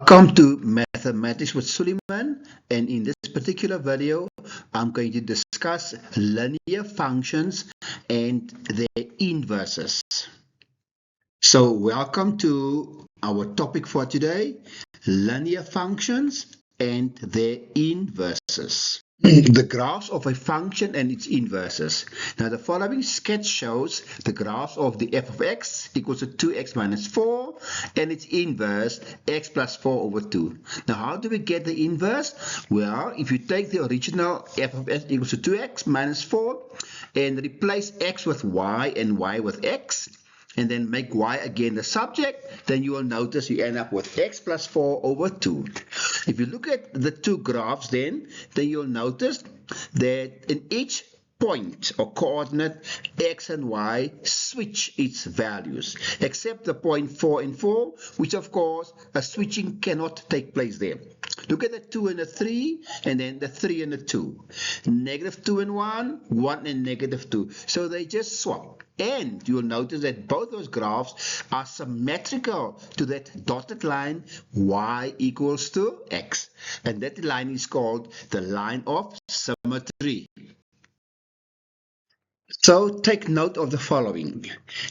Welcome to Mathematics with Suleiman, and in this particular video I'm going to discuss linear functions and their inverses. So welcome to our topic for today, linear functions and their inverses. The graphs of a function and its inverses. Now the following sketch shows the graphs of the f of x equals to 2x minus 4 and its inverse x plus 4 over 2. Now how do we get the inverse? Well, if you take the original f of x equals to 2x minus 4 and replace x with y and y with x, and then make y again the subject, then you will notice you end up with x plus 4 over 2. If you look at the two graphs then you'll notice that in each point or coordinate, x and y switch its values, except the point 4 and 4, which of course a switching cannot take place there. Look at the 2 and the 3, and then the 3 and the 2. Negative 2 and 1, 1 and negative 2. So they just swap. And you'll notice that both those graphs are symmetrical to that dotted line y equals to x. And that line is called the line of symmetry. So take note of the following.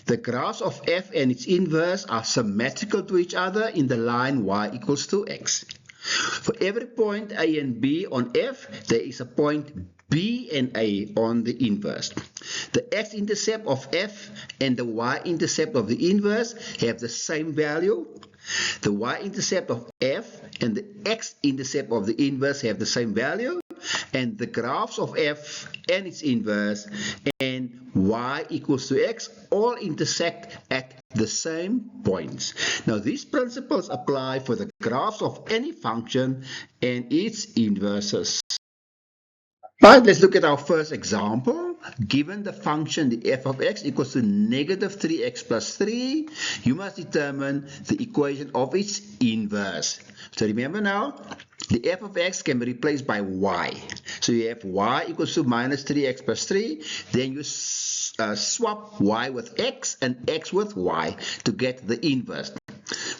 The graphs of f and its inverse are symmetrical to each other in the line y equals to x. For every point A and B on f, there is a point B and A on the inverse. The x-intercept of f and the y-intercept of the inverse have the same value. The y-intercept of f and the x-intercept of the inverse have the same value. And the graphs of f and its inverse and y equals to x all intersect at the same points. Now these principles apply for the graphs of any function and its inverses. Right, let's look at our first example. Given the function the f of x equals to negative 3x plus 3, you must determine the equation of its inverse. So remember now, the f of x can be replaced by y. So you have y equals to minus 3x plus 3. Then you swap y with x and x with y to get the inverse.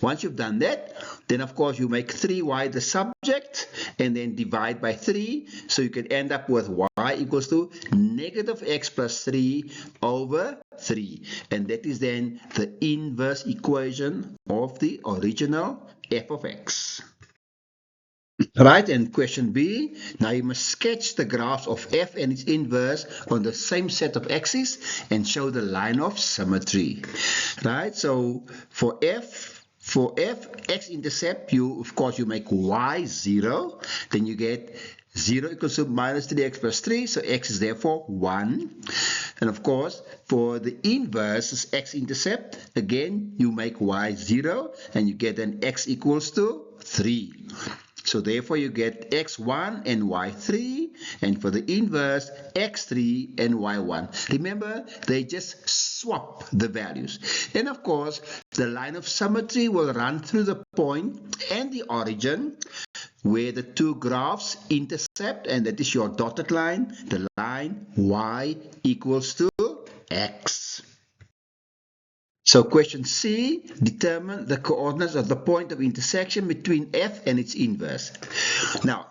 Once you've done that, then of course you make 3y the subject and then divide by 3. So you can end up with y equals to negative x plus 3 over 3. And that is then the inverse equation of the original f of x. Right, and question B, now you must sketch the graphs of f and its inverse on the same set of axes and show the line of symmetry. Right, so for f, x-intercept, of course you make y 0, then you get 0 equals to minus 3x plus 3, so x is therefore 1. And of course, for the inverse is x-intercept, again you make y 0, and you get an x equals to 3. So therefore you get x1 and y3, and for the inverse x3 and y1. Remember, they just swap the values. And of course, the line of symmetry will run through the point and the origin where the two graphs intercept, and that is your dotted line, the line y equals to x. So question C, determine the coordinates of the point of intersection between f and its inverse. Now,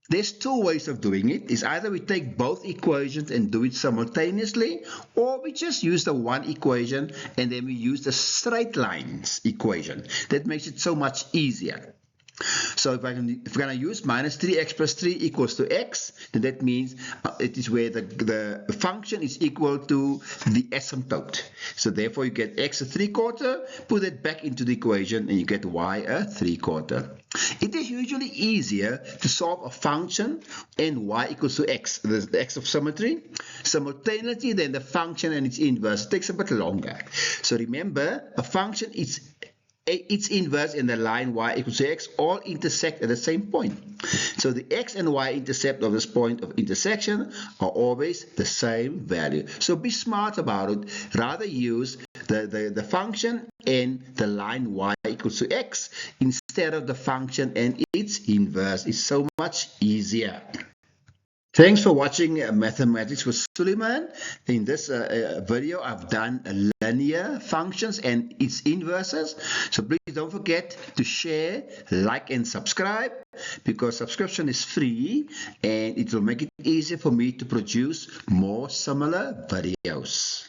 there's two ways of doing it. Is either we take both equations and do it simultaneously, or we just use the one equation and then we use the straight lines equation. That makes it so much easier. So if we're going to use minus 3x plus 3 equals to x, then that means it is where the function is equal to the asymptote. So therefore you get x a 3/4, put it back into the equation, and you get y a 3/4. It is usually easier to solve a function and y equals to x, the x of symmetry, simultaneously than the function and its inverse. It takes a bit longer. So remember, a function is its inverse and the line y equals to x all intersect at the same point. So the x and y intercept of this point of intersection are always the same value. So be smart about it. Rather use the function and the line y equals to x instead of the function and its inverse. It's so much easier. Thanks for watching Mathematics with Suleiman. In this video, I've done linear functions and its inverses. So please don't forget to share, like, and subscribe, because subscription is free and it will make it easier for me to produce more similar videos.